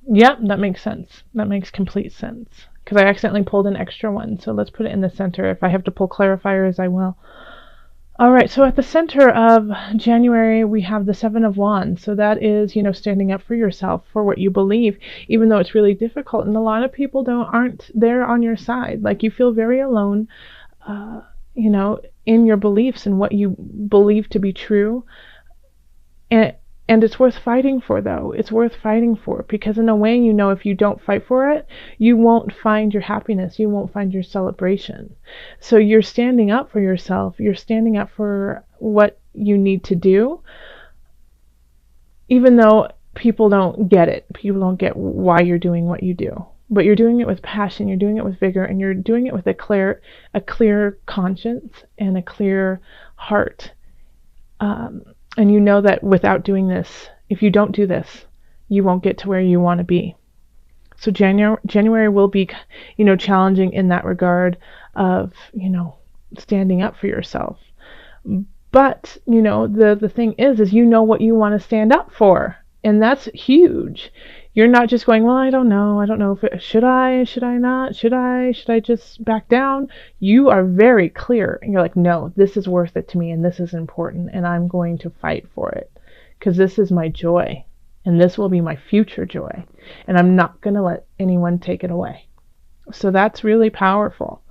Yep, that makes sense. That makes complete sense. Because I accidentally pulled an extra one. So let's put it in the center. If I have to pull clarifiers, I will. All right, so at the center of January, we have the Seven of Wands. So that is, standing up for yourself, for what you believe, even though it's really difficult. And a lot of people aren't there on your side. Like, you feel very alone, in your beliefs and what you believe to be true. And it's worth fighting for, though. It's worth fighting for, because in a way, if you don't fight for it, you won't find your happiness. You won't find your celebration. So you're standing up for yourself. You're standing up for what you need to do, even though people don't get it. People don't get why you're doing what you do. But you're doing it with passion. You're doing it with vigor, and you're doing it with a clear conscience and a clear heart. And you know that without doing this, if you don't do this, you won't get to where you want to be. So January will be, challenging in that regard of, standing up for yourself. But, the thing is what you want to stand up for. And that's huge. You're not just going, well, I don't know if should I not, should I just back down? You are very clear, and you're like, no, this is worth it to me, and this is important, and I'm going to fight for it, because this is my joy, and this will be my future joy, and I'm not going to let anyone take it away. So that's really powerful.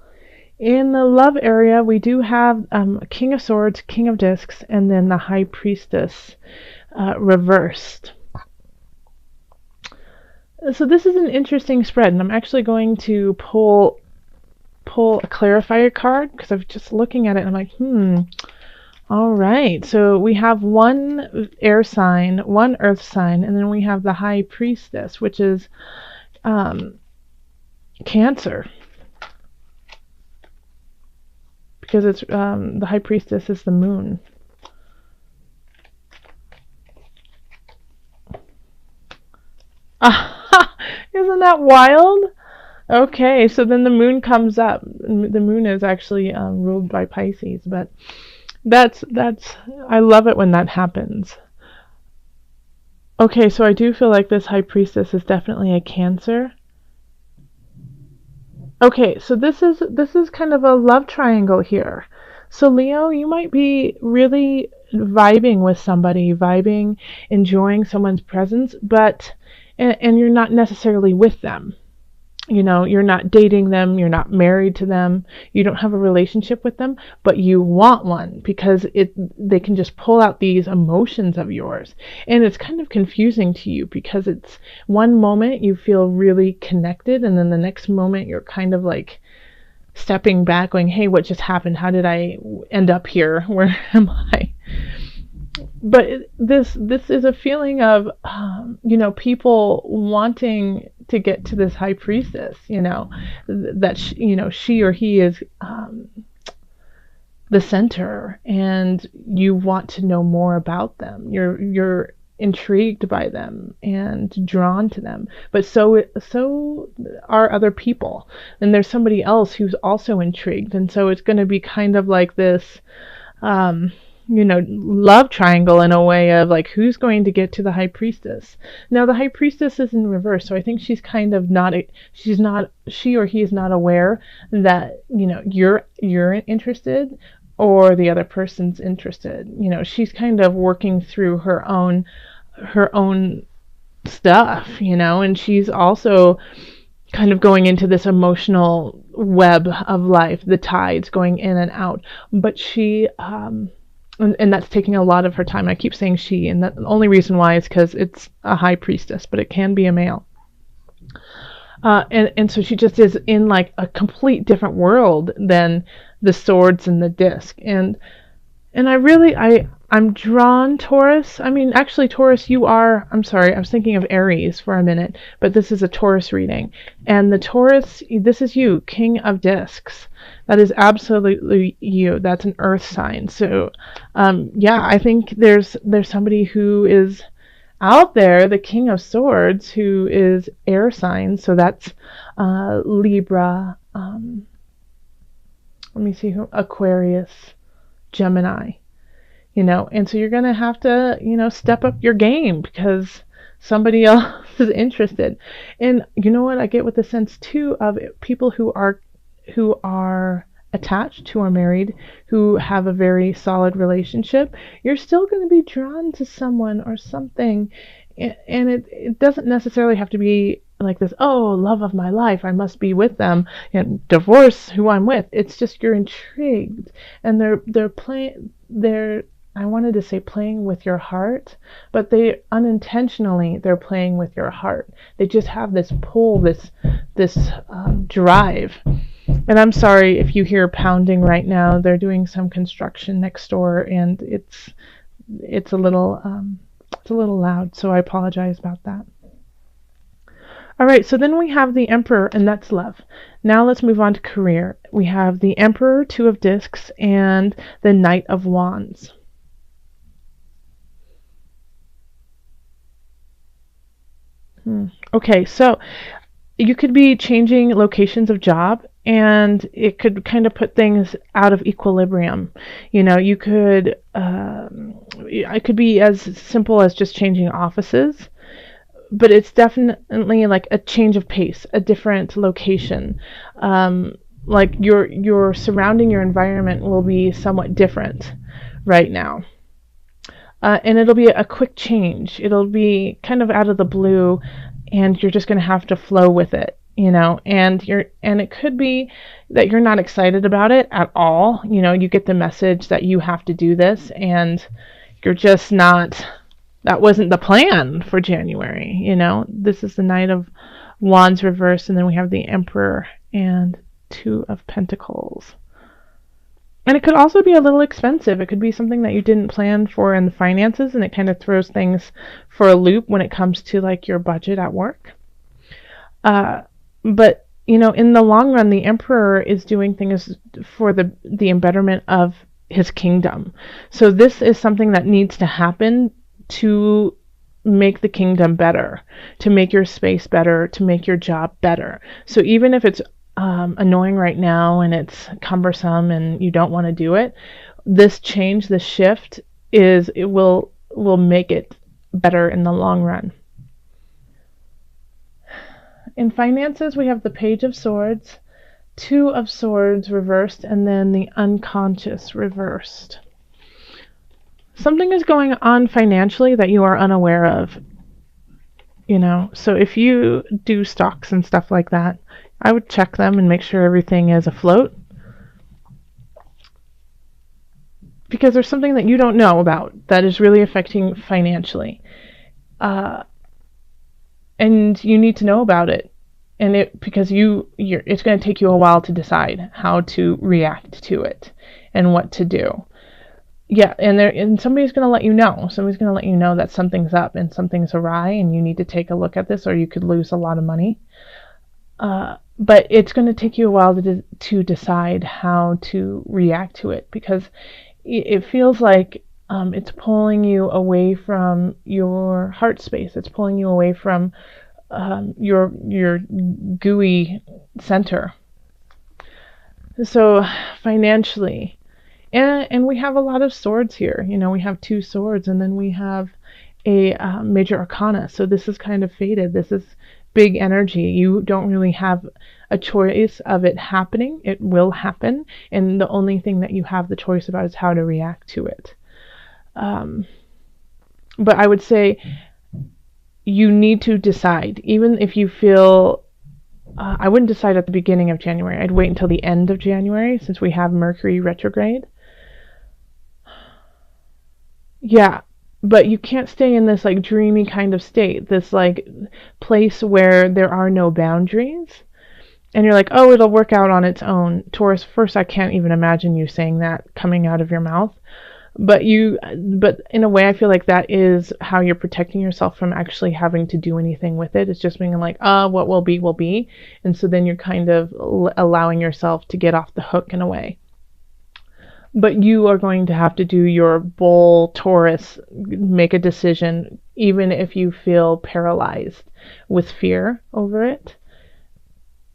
In the love area, we do have King of Swords, King of Discs, and then the High Priestess reversed. So this is an interesting spread, and I'm actually going to pull a clarifier card, because I'm just looking at it and I'm like, all right. So we have one air sign, one earth sign, and then we have the High Priestess, which is Cancer. Because it's the High Priestess is the moon. Isn't that wild? Okay, so then the moon comes up. The moon is actually ruled by Pisces, but that's I love it when that happens. Okay, so I do feel like this High Priestess is definitely a Cancer. Okay, so this is kind of a love triangle here. So Leo, you might be really vibing with somebody, enjoying someone's presence, and you're not necessarily with them. You're not dating them, you're not married to them, you don't have a relationship with them, but you want one, because they can just pull out these emotions of yours. And it's kind of confusing to you, because it's one moment you feel really connected, and then the next moment you're kind of like stepping back going, hey, what just happened? How did I end up here? Where am I? But this is a feeling of people wanting to get to this High Priestess, that she or he is the center, and you want to know more about them. You're intrigued by them and drawn to them, but so are other people, and there's somebody else who's also intrigued, and so it's going to be kind of like this love triangle, in a way of like, who's going to get to the High Priestess. Now the High Priestess is in reverse, so I think she's kind of she or he is not aware that you're interested, or the other person's interested. She's kind of working through her own stuff, and she's also kind of going into this emotional web of life, the tides going in and out, but she and that's taking a lot of her time. I keep saying she, and the only reason why is because it's a High Priestess, but it can be a male. And so she just is in like a complete different world than the swords and the disc. And I'm drawn, Taurus. I mean, actually, Taurus, I'm sorry, I was thinking of Aries for a minute, but this is a Taurus reading. And the Taurus, this is you, King of Discs. That is absolutely you. That's an earth sign. So, I think there's somebody who is out there, the King of Swords, who is air sign. So that's Libra. Let me see Aquarius, Gemini. And so you're going to have to, step up your game, because somebody else is interested. And you know what I get with the sense too of people who are attached, who are married, who have a very solid relationship. You're still going to be drawn to someone or something, and it doesn't necessarily have to be like this, oh, love of my life, I must be with them and divorce who I'm with. It's just you're intrigued, and they're playing, I wanted to say playing with your heart, but they unintentionally, they're playing with your heart. They just have this pull, this drive. And I'm sorry if you hear pounding right now. They're doing some construction next door, and it's a little loud, so I apologize about that. All right, so then we have the Emperor, and that's love. Now let's move on to career. We have the Emperor, Two of Discs, and the Knight of Wands. Okay, so you could be changing locations of job, and it could kind of put things out of equilibrium. You could, it could be as simple as just changing offices, but it's definitely like a change of pace, a different location. Like your surrounding, your environment will be somewhat different right now. And it'll be a quick change. It'll be kind of out of the blue, and you're just going to have to flow with it, and it could be that you're not excited about it at all. You get the message that you have to do this, and you're just not, that wasn't the plan for January. This is the Knight of Wands reversed, and then we have the Emperor and Two of Pentacles. And it could also be a little expensive. It could be something that you didn't plan for in the finances, and it kind of throws things for a loop when it comes to like your budget at work. But in the long run, the Emperor is doing things for the embetterment of his kingdom. So this is something that needs to happen to make the kingdom better, to make your space better, to make your job better. So even if it's annoying right now and it's cumbersome and you don't want to do it, this change, this shift it will make it better in the long run. In finances, we have the Page of Swords, Two of Swords reversed, and then the Unconscious reversed. Something is going on financially that you are unaware of. So if you do stocks and stuff like that, I would check them and make sure everything is afloat, because there's something that you don't know about that is really affecting financially, and you need to know about it, and because it's going to take you a while to decide how to react to it and what to do. Yeah, and somebody's going to let you know. Somebody's going to let you know that something's up and something's awry, and you need to take a look at this, or you could lose a lot of money. But it's going to take you a while to decide how to react to it, because it feels like it's pulling you away from your heart space. It's pulling you away from your gooey center. So financially, and we have a lot of swords here. We have two swords, and then we have a major arcana. So this is kind of faded. This is big energy. You don't really have a choice of it happening. It will happen, and the only thing that you have the choice about is how to react to it. But I would say you need to decide, even if you feel, I wouldn't decide at the beginning of January. I'd wait until the end of January, since we have Mercury retrograde. Yeah, but you can't stay in this like dreamy kind of state, this like place where there are no boundaries, and you're like, oh, it'll work out on its own. Taurus, first, I can't even imagine you saying that coming out of your mouth. But in a way, I feel like that is how you're protecting yourself from actually having to do anything with it. It's just being like, what will be, will be. And so then you're kind of allowing yourself to get off the hook in a way. But you are going to have to do your bull Taurus, make a decision, even if you feel paralyzed with fear over it,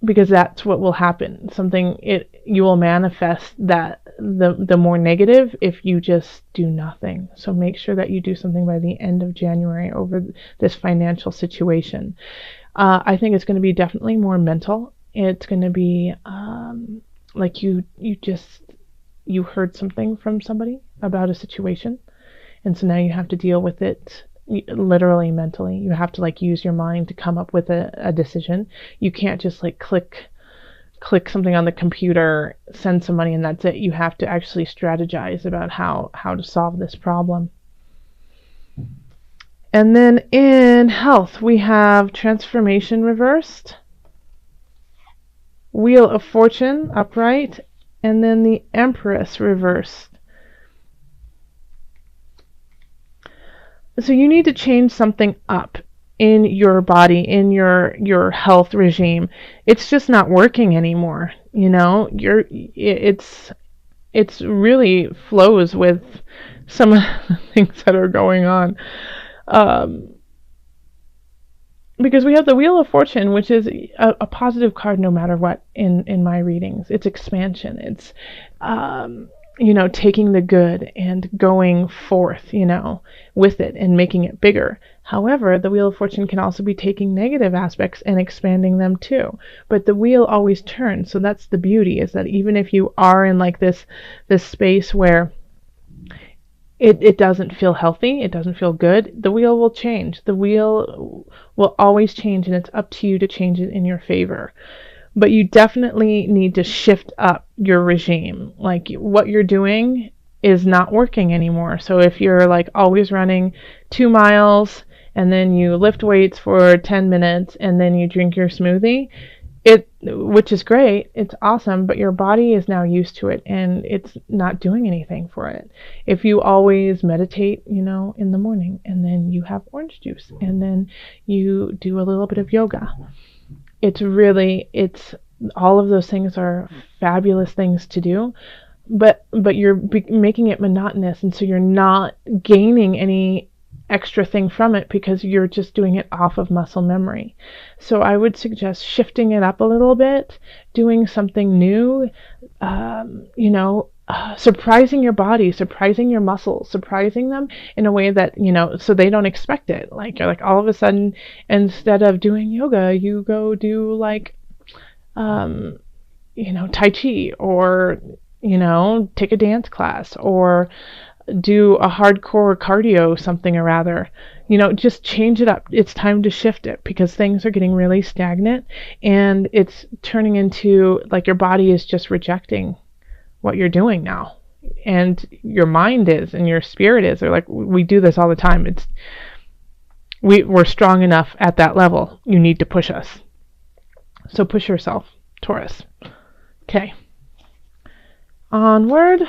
because that's what will happen. You will manifest that the more negative if you just do nothing. So make sure that you do something by the end of January over this financial situation. I think it's going to be definitely more mental. It's going to be like you heard something from somebody about a situation, and so now you have to deal with it literally mentally. You have to like use your mind to come up with a decision. You can't just like click something on the computer, send some money, and that's it. You have to actually strategize about how to solve this problem. And then in health, we have transformation reversed, wheel of fortune upright, and then the empress reversed. So you need to change something up in your body, in your health regime. It's just not working anymore. You know, it's really flows with some of the things that are going on. Because we have the Wheel of Fortune, which is a positive card no matter what in my readings. It's expansion. It's taking the good and going forth, with it and making it bigger. However, the Wheel of Fortune can also be taking negative aspects and expanding them too. But the wheel always turns. So that's the beauty, is that even if you are in like this space where it doesn't feel healthy, it doesn't feel good, the wheel will change. The wheel will always change, and it's up to you to change it in your favor. But you definitely need to shift up your regime. Like, what you're doing is not working anymore. So if you're like always running 2 miles and then you lift weights for 10 minutes and then you drink your smoothie, which is great, it's awesome, but your body is now used to it and it's not doing anything for it. If you always meditate, in the morning, and then you have orange juice, and then you do a little bit of yoga, it's all of those things are fabulous things to do, but you're making it monotonous, and so you're not gaining any extra thing from it because you're just doing it off of muscle memory. So I would suggest shifting it up a little bit, doing something new, surprising your body, surprising your muscles, surprising them in a way that, so they don't expect it. Like, you're like, all of a sudden, instead of doing yoga, you go do like, Tai Chi, or, take a dance class, or do a hardcore cardio something or rather. Just change it up. It's time to shift it because things are getting really stagnant, and it's turning into like your body is just rejecting what you're doing now, and your mind is, and your spirit is. They're like, we do this all the time. We're strong enough at that level. You need to push us. So push yourself, Taurus. Okay. Onward.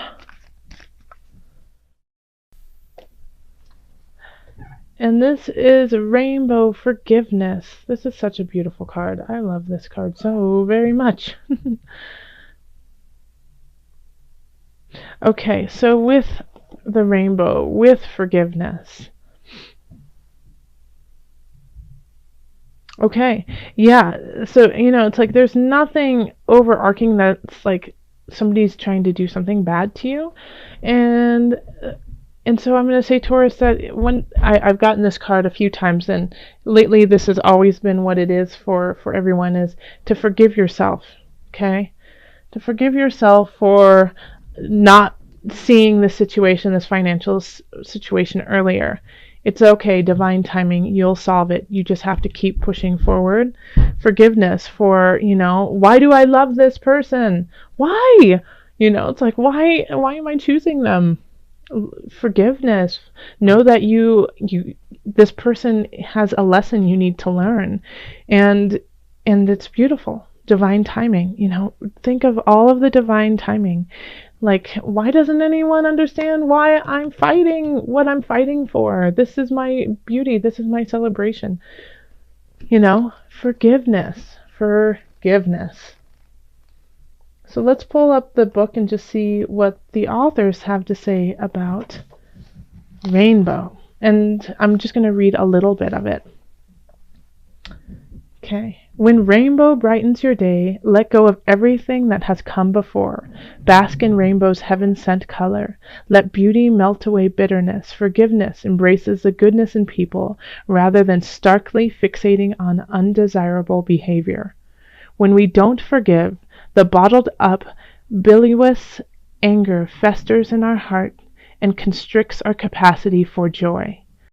And this is Rainbow Forgiveness. This is such a beautiful card. I love this card so very much. Okay, so with the rainbow, with forgiveness. Okay, yeah, so, it's like there's nothing overarching that's like somebody's trying to do something bad to you. And so I'm going to say, Taurus, that when I've gotten this card a few times, and lately this has always been what it is for everyone, is to forgive yourself, okay? To forgive yourself for not seeing this financial situation earlier. It's okay, divine timing, you'll solve it. You just have to keep pushing forward. Forgiveness for, why do I love this person? Why? It's like, why am I choosing them? Forgiveness. Know that this person has a lesson you need to learn, and it's beautiful. Divine timing. Think of all of the divine timing. Like, why doesn't anyone understand why I'm fighting what I'm fighting for? This is my beauty. This is my celebration. Forgiveness. So let's pull up the book and just see what the authors have to say about rainbow. And I'm just going to read a little bit of it. Okay. When rainbow brightens your day, let go of everything that has come before. Bask in rainbow's heaven-sent color. Let beauty melt away bitterness. Forgiveness embraces the goodness in people rather than starkly fixating on undesirable behavior. When we don't forgive, the bottled up, bilious anger festers in our heart and constricts our capacity for joy.